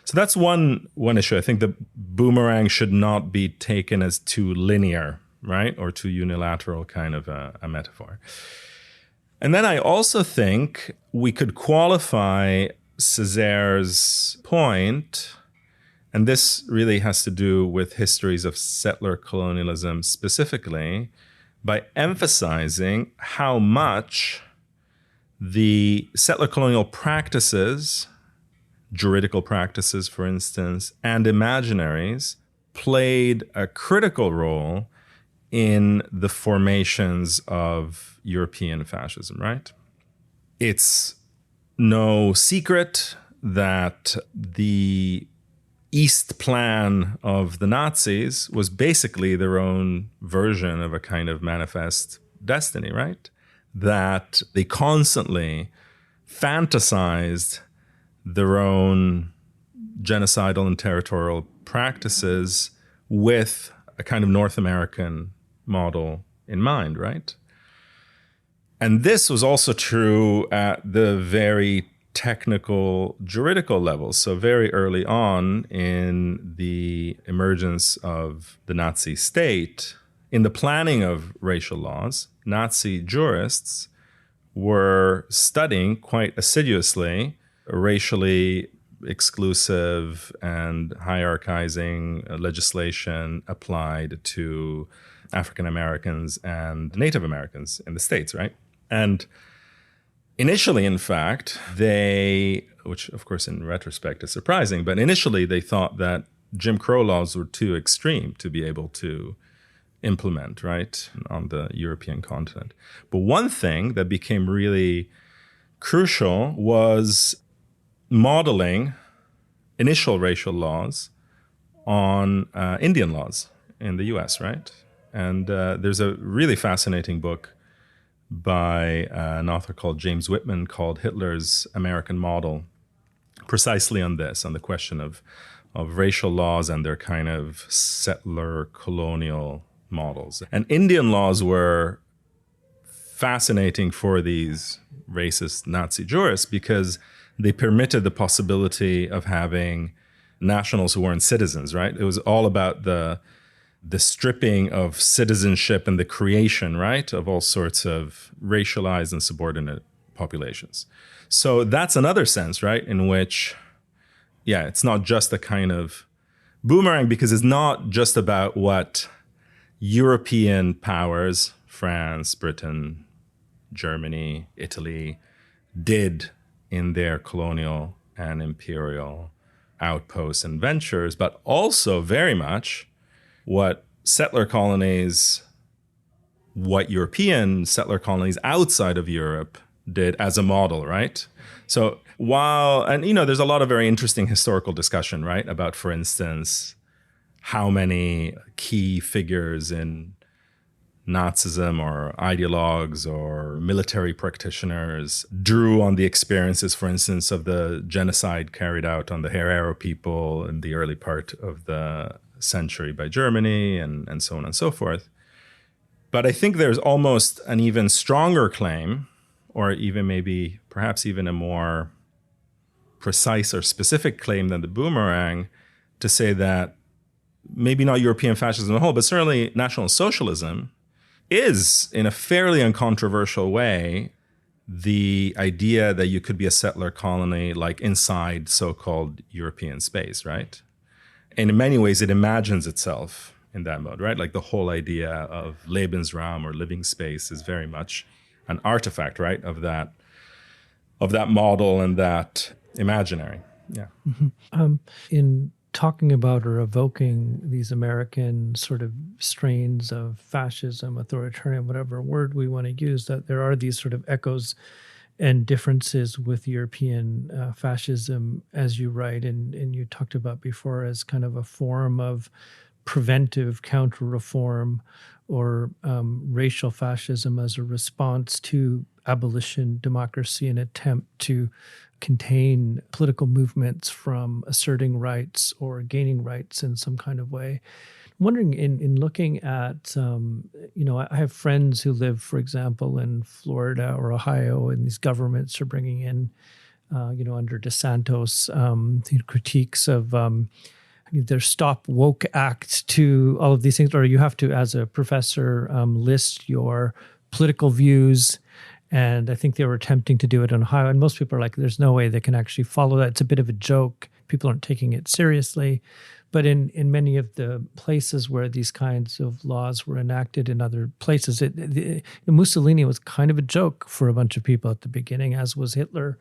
So that's one issue. I think the boomerang should not be taken as too linear, right? Or too unilateral kind of a metaphor. And then I also think we could qualify Césaire's point, and this really has to do with histories of settler colonialism specifically, by emphasizing how much the settler colonial practices, juridical practices, for instance, and imaginaries played a critical role in the formations of European fascism, right? It's no secret that the East plan of the Nazis was basically their own version of a kind of manifest destiny, right? That they constantly fantasized their own genocidal and territorial practices with a kind of North American model in mind, right? And this was also true at the very technical juridical levels. So very early on in the emergence of the Nazi state, in the planning of racial laws, Nazi jurists were studying quite assiduously racially exclusive and hierarchizing legislation applied to African Americans and Native Americans in the States, right? And initially, in fact, which of course in retrospect is surprising, but initially they thought that Jim Crow laws were too extreme to be able to implement, right, on the European continent. But one thing that became really crucial was modeling initial racial laws on Indian laws in the US, right? And there's a really fascinating book by an author called James Whitman called Hitler's American Model, precisely on this, on the question of racial laws and their kind of settler colonial models. And Indian laws were fascinating for these racist Nazi jurists because they permitted the possibility of having nationals who weren't citizens, right? It was all about the stripping of citizenship and the creation, right, of all sorts of racialized and subordinate populations. So that's another sense, right, in which, yeah, it's not just a kind of boomerang, because it's not just about what European powers, France, Britain, Germany, Italy, did in their colonial and imperial outposts and ventures, but also very much what European settler colonies outside of Europe did as a model, right? So there's a lot of very interesting historical discussion, right, about, for instance, how many key figures in Nazism or ideologues or military practitioners drew on the experiences, for instance, of the genocide carried out on the Herero people in the early part of the century by Germany, and so on and so forth. But I think there's almost an even stronger claim, or even maybe perhaps even a more precise or specific claim than the boomerang, to say that maybe not European fascism as a whole, but certainly National Socialism is, in a fairly uncontroversial way, the idea that you could be a settler colony like inside so-called European space, right? And in many ways, it imagines itself in that mode, right? Like the whole idea of Lebensraum or living space is very much an artifact, right, of that model and that imaginary. Yeah. Mm-hmm. In talking about or evoking these American sort of strains of fascism, authoritarian, whatever word we want to use, that there are these sort of echoes and differences with European fascism, as you write, and you talked about before, as kind of a form of preventive counter-reform, or racial fascism as a response to abolition democracy, an attempt to contain political movements from asserting rights or gaining rights in some kind of way. I'm wondering, in looking at, I have friends who live, for example, in Florida or Ohio, and these governments are bringing in, under DeSantis, critiques of their Stop Woke Act to all of these things, or you have to, as a professor, list your political views. And I think they were attempting to do it in Ohio. And most people are like, there's no way they can actually follow that. It's a bit of a joke. People aren't taking it seriously. But in many of the places where these kinds of laws were enacted in other places, Mussolini was kind of a joke for a bunch of people at the beginning, as was Hitler.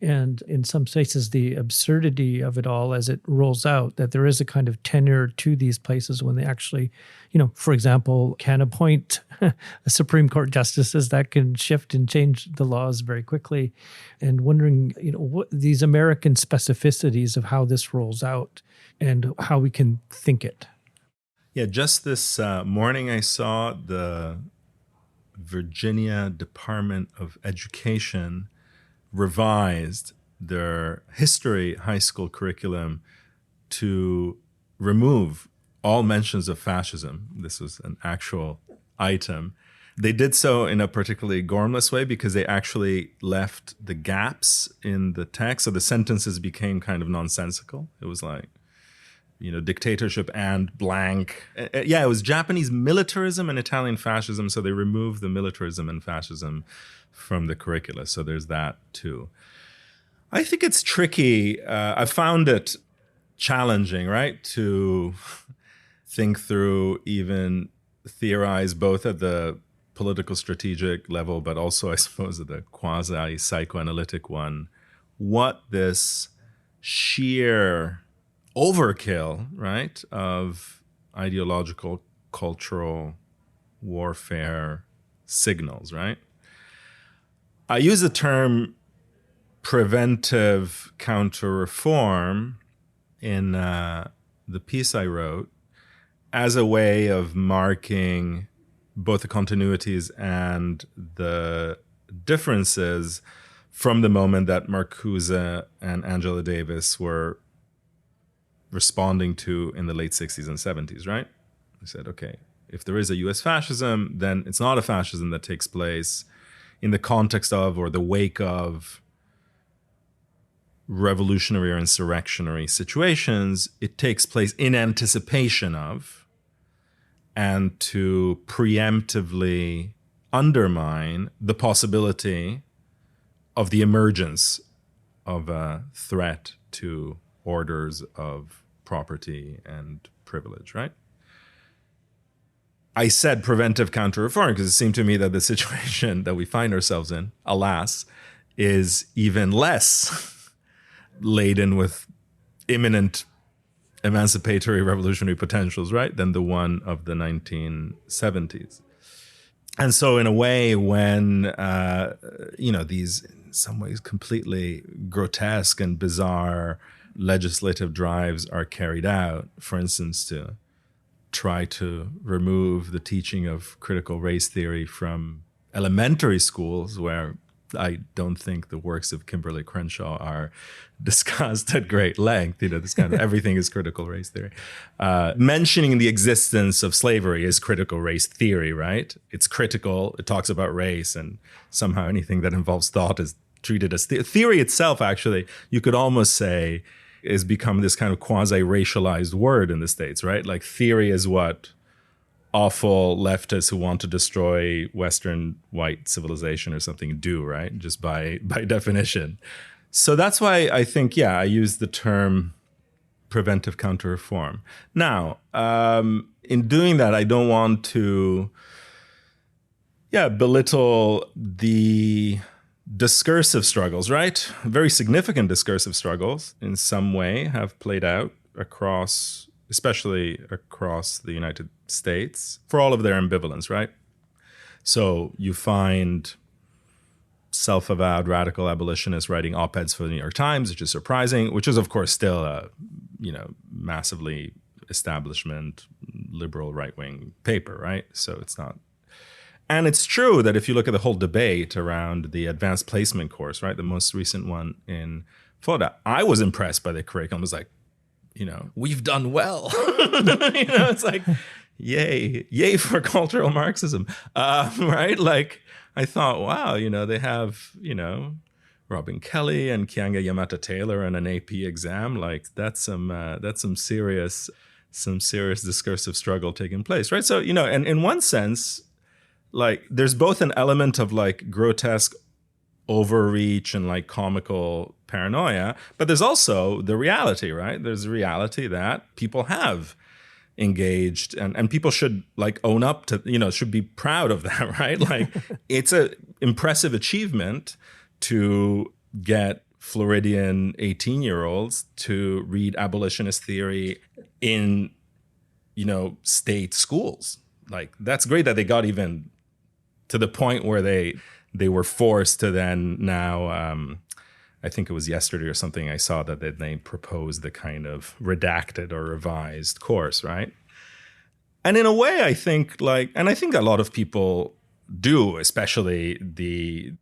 And in some places, the absurdity of it all as it rolls out, that there is a kind of tenure to these places when they actually, for example, can appoint a Supreme Court justices that can shift and change the laws very quickly. And wondering, what these American specificities of how this rolls out and how we can think it. Yeah, just this morning I saw the Virginia Department of Education revised their history high school curriculum to remove all mentions of fascism. This was an actual item. They did so in a particularly gormless way because they actually left the gaps in the text. So the sentences became kind of nonsensical. It was like, dictatorship and blank. Yeah, it was Japanese militarism and Italian fascism. So they removed the militarism and fascism from the curricula. So there's that too. I think it's tricky. I found it challenging, right, to think through, even theorize both at the political strategic level, but also, I suppose, at the quasi-psychoanalytic one, what this sheer overkill, right, of ideological, cultural warfare signals, right? I use the term preventive counter-reform in the piece I wrote as a way of marking both the continuities and the differences from the moment that Marcuse and Angela Davis were responding to in the late 60s and 70s, right? They said, okay, if there is a US fascism, then it's not a fascism that takes place in the context of or the wake of revolutionary or insurrectionary situations. It takes place in anticipation of and to preemptively undermine the possibility of the emergence of a threat to orders of property and privilege, right? I said preventive counter-reform because it seemed to me that the situation that we find ourselves in, alas, is even less laden with imminent emancipatory revolutionary potentials, right, than the one of the 1970s. And so in a way, when, these in some ways completely grotesque and bizarre legislative drives are carried out, for instance, to try to remove the teaching of critical race theory from elementary schools, where I don't think the works of Kimberly Crenshaw are discussed at great length. This kind of everything is critical race theory. Mentioning the existence of slavery is critical race theory, right? It's critical. It talks about race, and somehow anything that involves thought is treated as theory itself. Actually, you could almost say is become this kind of quasi-racialized word in the States, right? Like theory is what awful leftists who want to destroy Western white civilization or something do, right? Just by definition. So that's why I think, I use the term preventive counter-reform. Now, in doing that, I don't want to, belittle the discursive struggles, right? Very significant discursive struggles in some way have played out especially across the United States, for all of their ambivalence, right? So you find self-avowed radical abolitionists writing op-eds for the New York Times, which is surprising, which is, of course, still a, massively establishment, liberal, right-wing paper, right? So it's not. And it's true that if you look at the whole debate around the advanced placement course, right, the most recent one in Florida, I was impressed by the curriculum. It was like, we've done well. It's like, yay for cultural Marxism, right? Like, I thought, wow, they have, Robin Kelly and Kianga Yamata Taylor and an AP exam. Like, that's some serious discursive struggle taking place, right? So, and in one sense, like, there's both an element of like grotesque overreach and like comical paranoia, but there's also the reality, right? There's the reality that people have engaged and people should like own up to, should be proud of that, right? Like, it's an impressive achievement to get Floridian 18-year-olds to read abolitionist theory in, state schools. Like, that's great that they got even to the point where they were forced to then now, I think it was yesterday or something, I saw that they proposed the kind of redacted or revised course, right? And in a way, I think and I think a lot of people do, especially the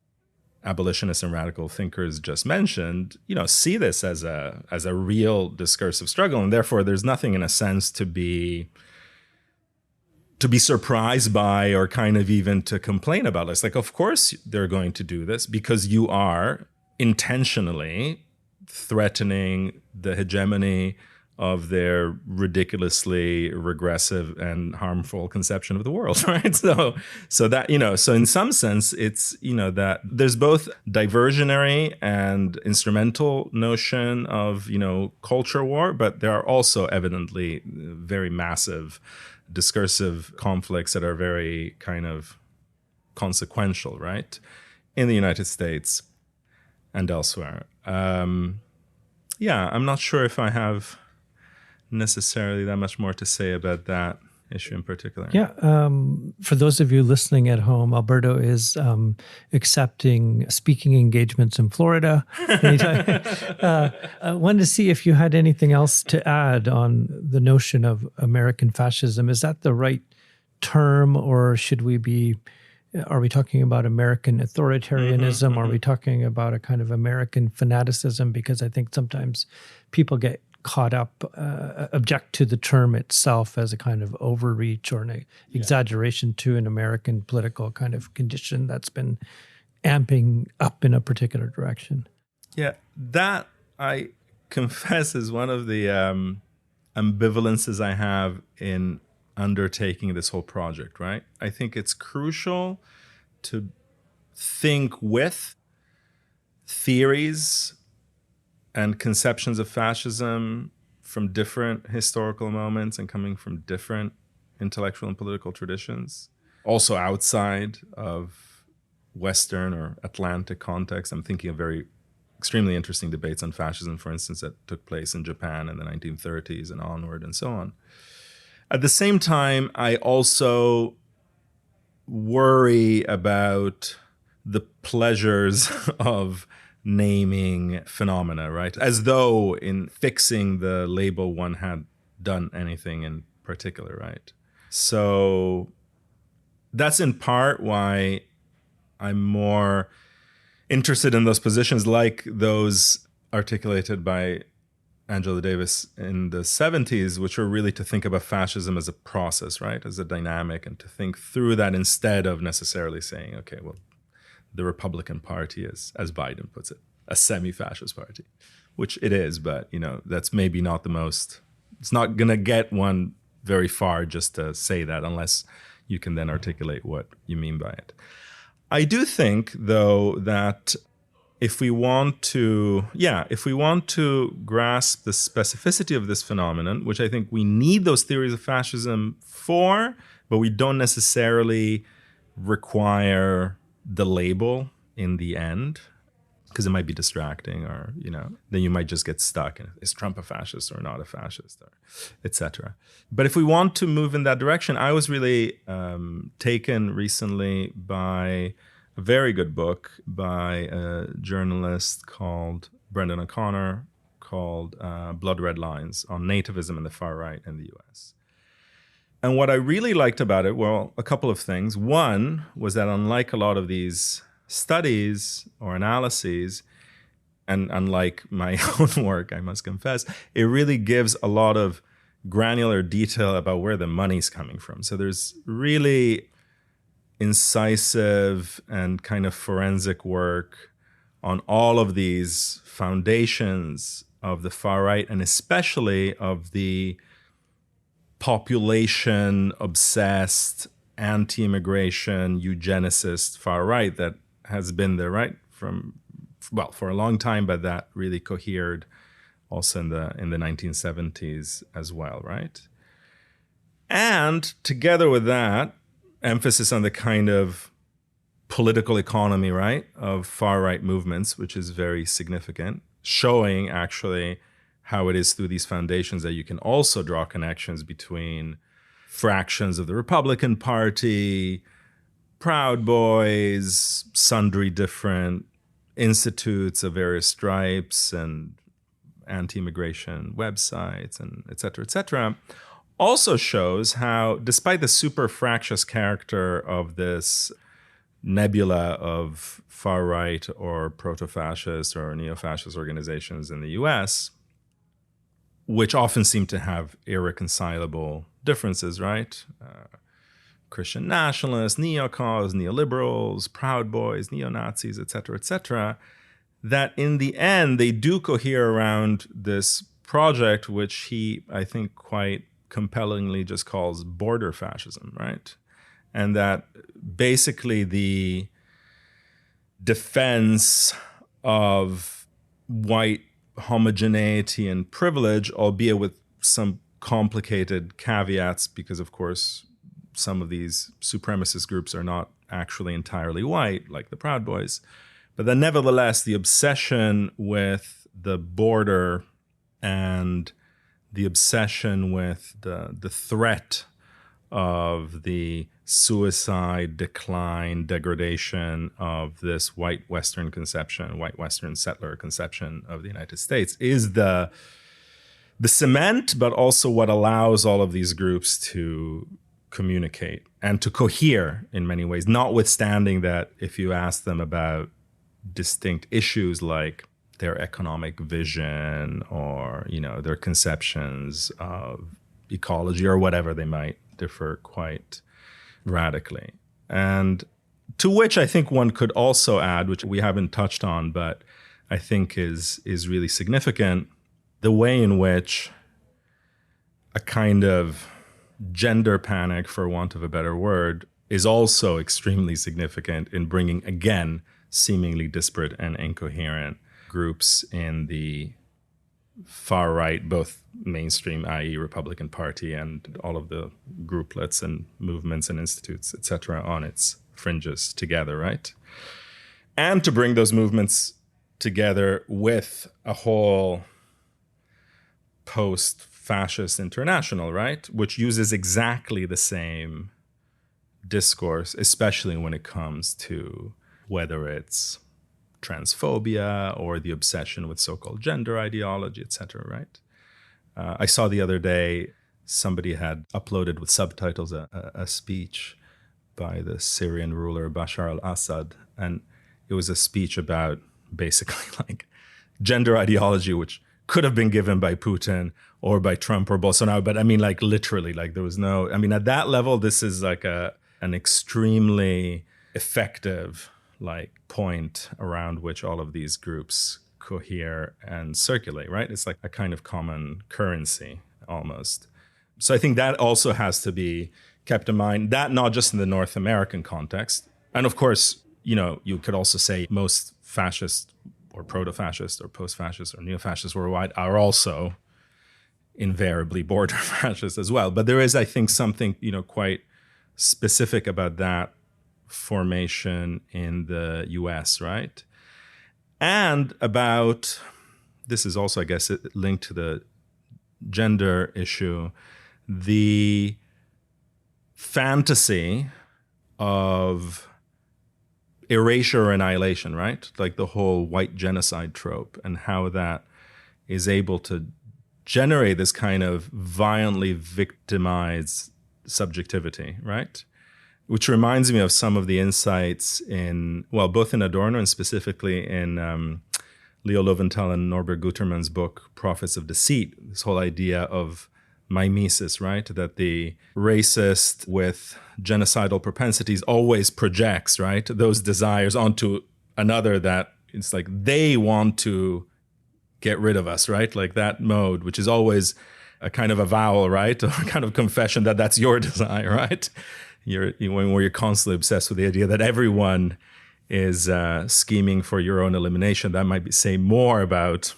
abolitionists and radical thinkers just mentioned, see this as a real discursive struggle. And therefore, there's nothing in a sense to be surprised by or kind of even to complain about. It's like, of course they're going to do this because you are intentionally threatening the hegemony of their ridiculously regressive and harmful conception of the world, right? So that, so in some sense, it's, that there's both diversionary and instrumental notion of, culture war, but there are also evidently very massive discursive conflicts that are very kind of consequential, right? In the United States and elsewhere. I'm not sure if I have necessarily that much more to say about that issue in particular. For those of you listening at home, Alberto is accepting speaking engagements in Florida. I wanted to see if you had anything else to add on the notion of American fascism. Is that the right term, or should we be Are we talking about American authoritarianism? Mm-hmm. Are we talking about a kind of American fanaticism? Because I think sometimes people get caught up, object to the term itself as a kind of overreach or an exaggeration to an American political kind of condition that's been amping up in a particular direction. Yeah, that I confess is one of the ambivalences I have in undertaking this whole project, right? I think it's crucial to think with theories and conceptions of fascism from different historical moments and coming from different intellectual and political traditions, also outside of Western or Atlantic context. I'm thinking of very extremely interesting debates on fascism, for instance, that took place in Japan in the 1930s and onward and so on. At the same time, I also worry about the pleasures of naming phenomena, right? As though in fixing the label one had done anything in particular, right? So that's in part why I'm more interested in those positions like those articulated by Angela Davis in the 70s, which were really to think about fascism as a process, right? As a dynamic, and to think through that instead of necessarily saying, okay, well, the Republican Party is, as Biden puts it, a semi-fascist party, which it is, but that's maybe not the most, it's not going to get one very far just to say that unless you can then articulate what you mean by it. I do think, though, that if we want to grasp the specificity of this phenomenon, which I think we need those theories of fascism for, but we don't necessarily require the label in the end, because it might be distracting, or then you might just get stuck in, is Trump a fascist or not a fascist, or etc. But if we want to move in that direction, I was really taken recently by a very good book by a journalist called Brendan O'Connor called Blood Red Lines on nativism and the far right in the US. And what I really liked about it, well, a couple of things. One was that unlike a lot of these studies or analyses, and unlike my own work, I must confess, it really gives a lot of granular detail about where the money's coming from. So there's really incisive and kind of forensic work on all of these foundations of the far right, and especially of the population-obsessed, anti-immigration, eugenicist far right that has been there, right, for a long time, but that really cohered also in the 1970s as well, right? And together with that, emphasis on the kind of political economy, right, of far-right movements, which is very significant, showing actually how it is through these foundations that you can also draw connections between fractions of the Republican Party, Proud Boys, sundry different institutes of various stripes and anti-immigration websites, and et cetera, also shows how, despite the super fractious character of this nebula of far-right or proto-fascist or neo-fascist organizations in the US, which often seem to have irreconcilable differences, right? Christian nationalists, neocons, neoliberals, Proud Boys, neo-Nazis, et cetera, that in the end, they do cohere around this project, which he, I think, quite compellingly just calls border fascism, right? And that basically the defense of white homogeneity and privilege, albeit with some complicated caveats, because of course some of these supremacist groups are not actually entirely white, like the Proud Boys, but then nevertheless the obsession with the border and the obsession with the threat of the suicide, decline, degradation of this white Western conception, white Western settler conception of the United States is the cement, but also what allows all of these groups to communicate and to cohere in many ways, notwithstanding that if you ask them about distinct issues like their economic vision or, their conceptions of ecology or whatever, they might differ quite radically. And to which I think one could also add, which we haven't touched on, but I think is really significant, the way in which a kind of gender panic, for want of a better word, is also extremely significant in bringing, again, seemingly disparate and incoherent groups in the far right, both mainstream, i.e. Republican Party, and all of the grouplets and movements and institutes, et cetera, on its fringes together, right? And to bring those movements together with a whole post-fascist international, right? Which uses exactly the same discourse, especially when it comes to whether it's transphobia or the obsession with so-called gender ideology, et cetera, right? I saw the other day somebody had uploaded with subtitles a speech by the Syrian ruler Bashar al-Assad, and it was a speech about basically like gender ideology, which could have been given by Putin or by Trump or Bolsonaro, but I mean, like literally, like there was no, I mean, at that level, this is like an extremely effective like point around which all of these groups cohere and circulate, right? It's like a kind of common currency almost. So I think that also has to be kept in mind, that not just in the North American context. And of course, you could also say most fascist or proto-fascist or post-fascist or neo-fascist worldwide are also invariably border fascist as well. But there is, I think, something, quite specific about that formation in the US, right? And about, this is also, I guess, linked to the gender issue, the fantasy of erasure or annihilation, right? Like the whole white genocide trope, and how that is able to generate this kind of violently victimized subjectivity, right? Which reminds me of some of the insights in, well, both in Adorno and specifically in Leo Lowenthal and Norbert Guterman's book, Prophets of Deceit, this whole idea of mimesis, right? That the racist with genocidal propensities always projects, right, those desires onto another, that it's like they want to get rid of us, right? Like that mode, which is always a kind of avowal, right? Or a kind of confession that that's your desire, right? Where you're constantly obsessed with the idea that everyone is scheming for your own elimination. That might say more about,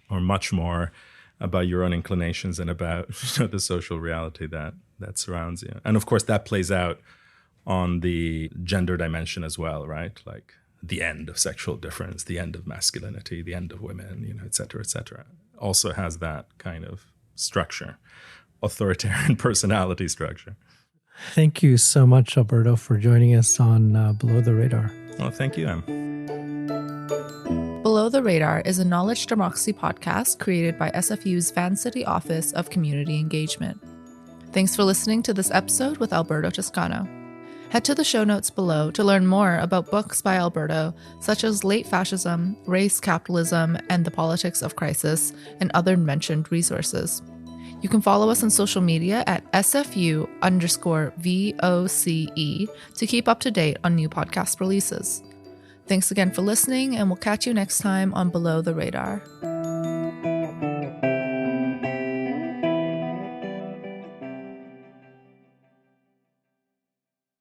or much more about your own inclinations and about the social reality that surrounds you. And of course, that plays out on the gender dimension as well, right? Like the end of sexual difference, the end of masculinity, the end of women, et cetera, also has that kind of structure, authoritarian personality structure. Thank you so much, Alberto, for joining us on Below the Radar. Well, thank you, Am. Below the Radar is a knowledge democracy podcast created by SFU's Van City Office of Community Engagement. Thanks for listening to this episode with Alberto Toscano. Head to the show notes below to learn more about books by Alberto, such as Late-Fascism, Race, Capitalism, and the Politics of Crisis, and other mentioned resources. You can follow us on social media at SFU_VOCE to keep up to date on new podcast releases. Thanks again for listening, and we'll catch you next time on Below the Radar.